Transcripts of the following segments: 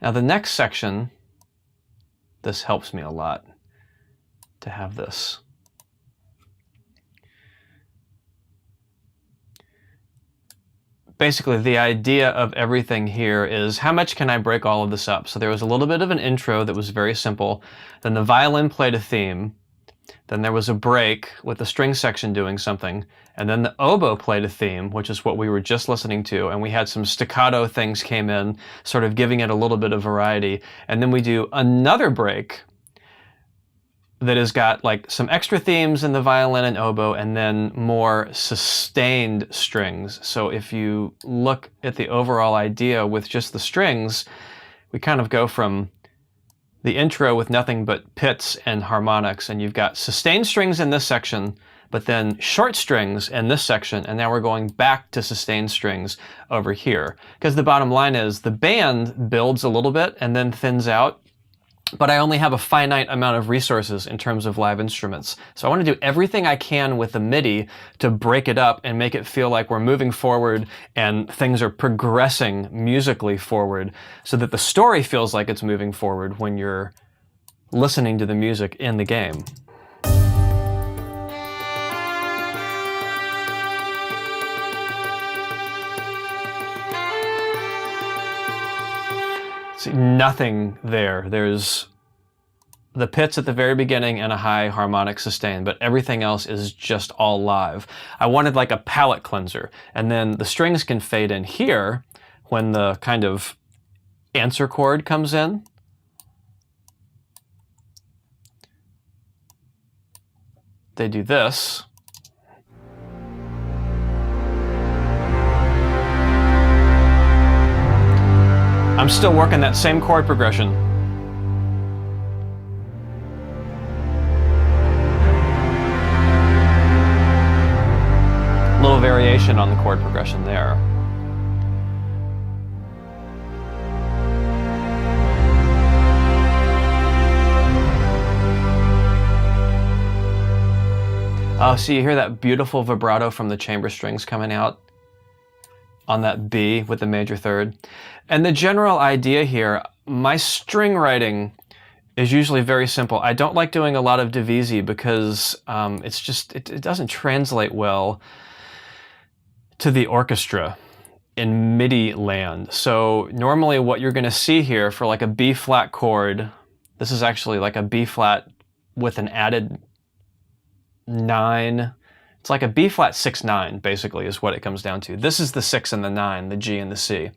Now the next section, this helps me a lot to have this. Basically, the idea of everything here is how much can I break all of this up? So there was a little bit of an intro that was very simple. Then the violin played a theme. Then there was a break with the string section doing something. And then the oboe played a theme, which is what we were just listening to. And we had some staccato things came in, sort of giving it a little bit of variety. And then we do another break that has got like some extra themes in the violin and oboe, and then more sustained strings. So if you look at the overall idea with just the strings, we kind of go from the intro with nothing but pits and harmonics, and you've got sustained strings in this section, but then short strings in this section, and now we're going back to sustained strings over here. Because the bottom line is the band builds a little bit and then thins out, but I only have a finite amount of resources in terms of live instruments. So I want to do everything I can with the MIDI to break it up and make it feel like we're moving forward and things are progressing musically forward so that the story feels like it's moving forward when you're listening to the music in the game. See, nothing there. There's the pits at the very beginning and a high harmonic sustain, but everything else is just all live. I wanted like a palette cleanser, and then the strings can fade in here when the kind of answer chord comes in. They do this. I'm still working that same chord progression. A little variation on the chord progression there. Oh, so you hear that beautiful vibrato from the chamber strings coming out on that B with the major third. And the general idea here, my string writing is usually very simple. I don't like doing a lot of divisi because it doesn't translate well to the orchestra in MIDI land. So normally what you're gonna see here for like a B flat chord, this is actually like a B flat with an added 9. It's like a B flat 6-9, basically, is what it comes down to. This is the 6 and the 9, the G and the C.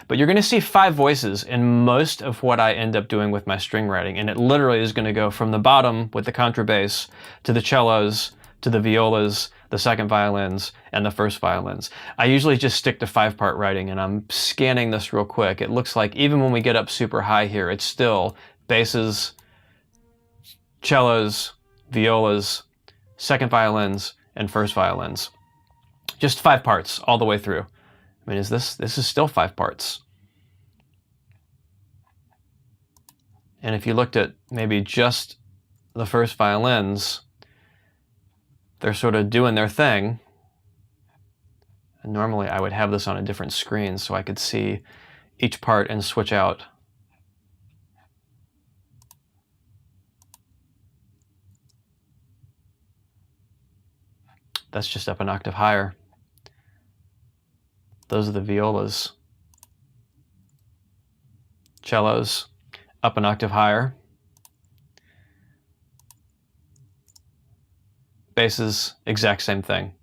But you're going to see 5 voices in most of what I end up doing with my string writing, and it literally is going to go from the bottom with the contrabass to the cellos, to the violas, the second violins, and the first violins. I usually just stick to 5-part writing, and I'm scanning this real quick. It looks like even when we get up super high here, it's still basses, cellos, violas, second violins, and first violins. Just 5 parts all the way through. I mean, this is still 5 parts. And if you looked at maybe just the first violins, they're sort of doing their thing. And normally I would have this on a different screen so I could see each part and switch out. That's just up an octave higher. Those are the violas. Cellos, up an octave higher. Basses, exact same thing.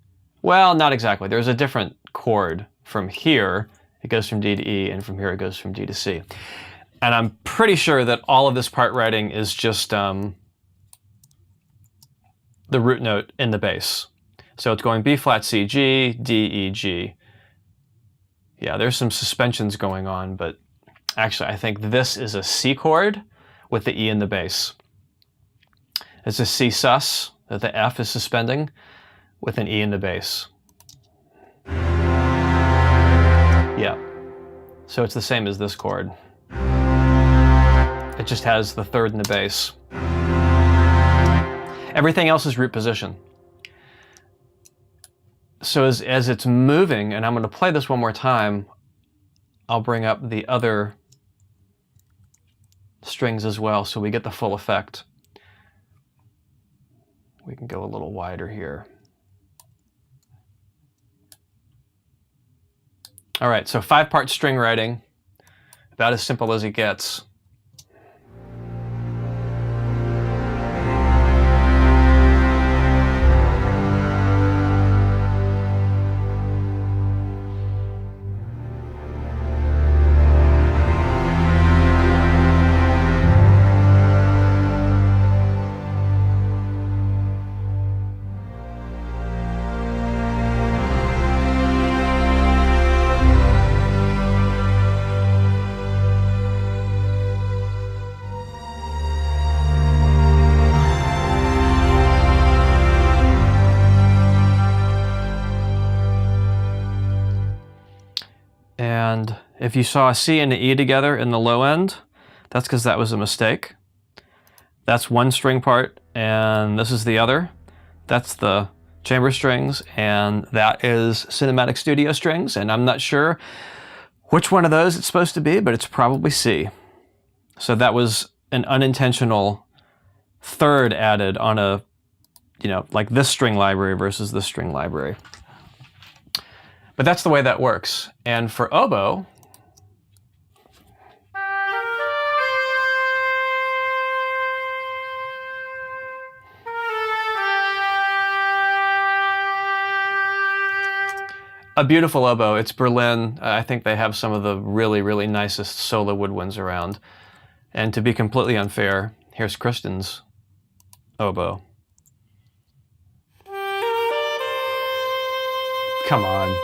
Well, not exactly. There's a different chord from here. It goes from D to E, and from here it goes from D to C. And I'm pretty sure that all of this part writing is just the root note in the bass. So it's going B flat C G, D E G. Yeah, there's some suspensions going on, but actually I think this is a C chord with the E in the bass. It's a C sus that the F is suspending with an E in the bass. Yeah, so it's the same as this chord. It just has the third in the bass. Everything else is root position. So as it's moving, and I'm going to play this one more time, I'll bring up the other strings as well, so we get the full effect. We can go a little wider here. All right, so 5-part string writing, about as simple as it gets. And if you saw a C and an E together in the low end, that's because that was a mistake. That's one string part, and this is the other. That's the chamber strings, and that is cinematic studio strings, and I'm not sure which one of those it's supposed to be, but it's probably C. So that was an unintentional third added on a, you know, like this string library versus this string library. But that's the way that works. And for oboe, a beautiful oboe. It's Berlin. I think they have some of the really, really nicest solo woodwinds around. And to be completely unfair, here's Kristin's oboe. Come on.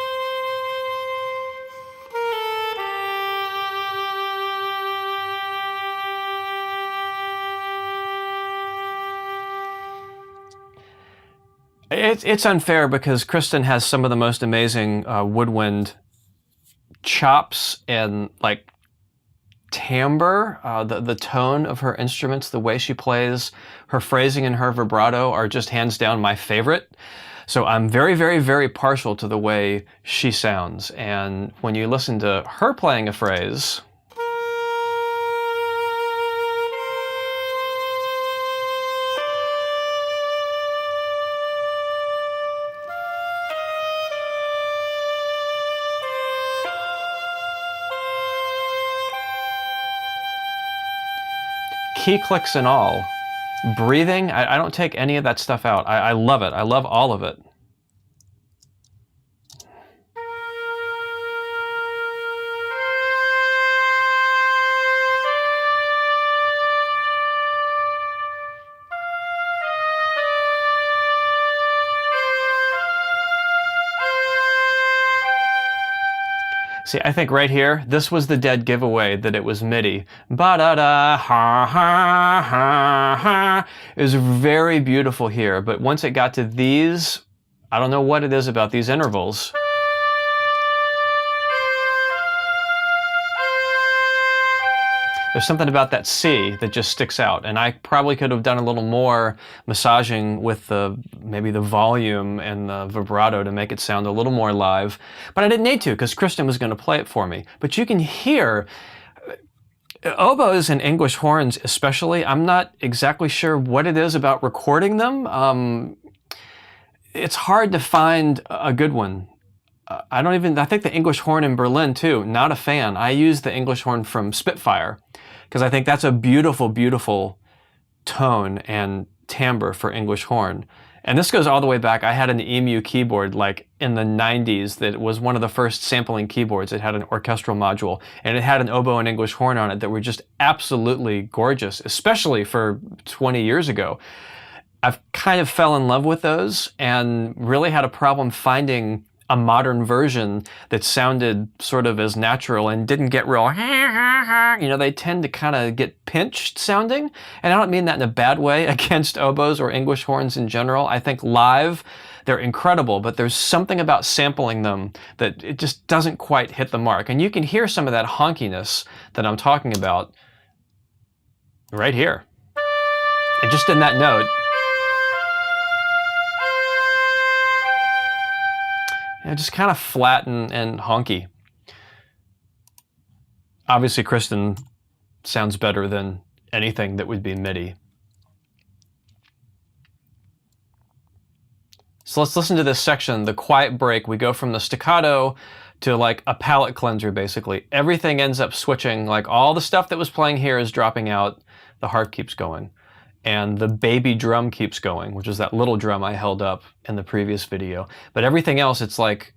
It's unfair because Kristin has some of the most amazing woodwind chops and like timbre. The tone of her instruments, the way she plays, her phrasing and her vibrato are just hands down my favorite. So I'm very, very, very partial to the way she sounds. And when you listen to her playing a phrase, key clicks and all, breathing, I don't take any of that stuff out. I love it. I love all of it. See, I think right here, this was the dead giveaway that it was MIDI. Ba-da-da, ha-ha-ha-ha. It was very beautiful here, but once it got to these, I don't know what it is about these intervals. There's something about that C that just sticks out, and I probably could have done a little more massaging with maybe the volume and the vibrato to make it sound a little more live, but I didn't need to because Kristin was going to play it for me. But you can hear oboes and English horns especially. I'm not exactly sure what it is about recording them. It's hard to find a good one. I think the English horn in Berlin too, not a fan. I use the English horn from Spitfire because I think that's a beautiful, beautiful tone and timbre for English horn. And this goes all the way back. I had an EMU keyboard like in the 90s that was one of the first sampling keyboards. It had an orchestral module and it had an oboe and English horn on it that were just absolutely gorgeous, especially for 20 years ago. I've kind of fell in love with those and really had a problem finding a modern version that sounded sort of as natural and didn't get real, you know, they tend to kind of get pinched sounding. And I don't mean that in a bad way against oboes or English horns in general. I think live, they're incredible, but there's something about sampling them that it just doesn't quite hit the mark. And you can hear some of that honkiness that I'm talking about right here. And just in that note, just kind of flat and honky. Obviously, Kristin sounds better than anything that would be MIDI. So let's listen to this section, the quiet break. We go from the staccato to like a palette cleanser, basically. Everything ends up switching, like all the stuff that was playing here is dropping out, the harp keeps going. And the baby drum keeps going, which is that little drum I held up in the previous video. But everything else, it's like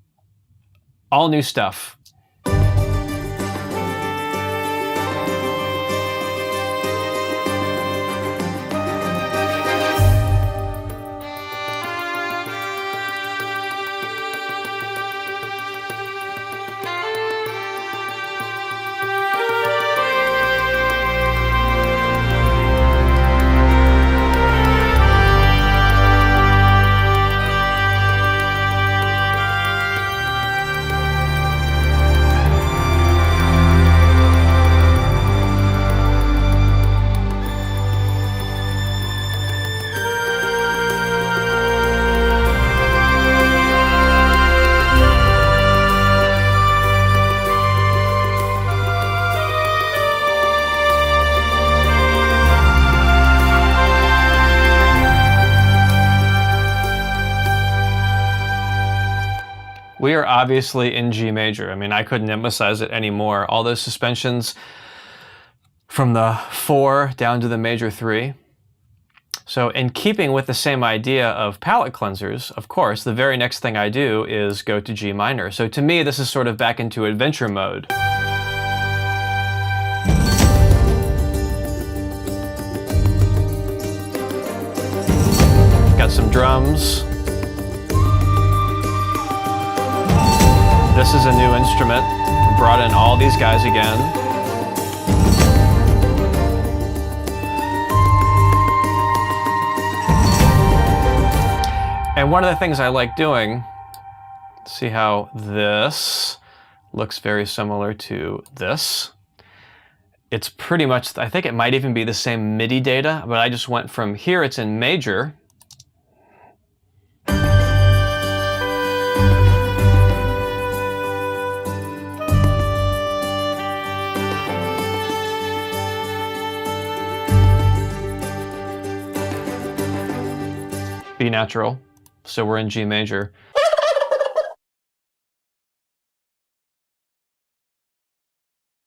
all new stuff. We are obviously in G major. I mean, I couldn't emphasize it anymore. All those suspensions from the 4 down to the major 3. So in keeping with the same idea of palette cleansers, of course, the very next thing I do is go to G minor. So to me, this is sort of back into adventure mode. Got some drums. This is a new instrument. Brought in all these guys again. And one of the things I like doing, see how this looks very similar to this. It's pretty much, I think it might even be the same MIDI data, but I just went from here, it's in major. B natural, so we're in G major.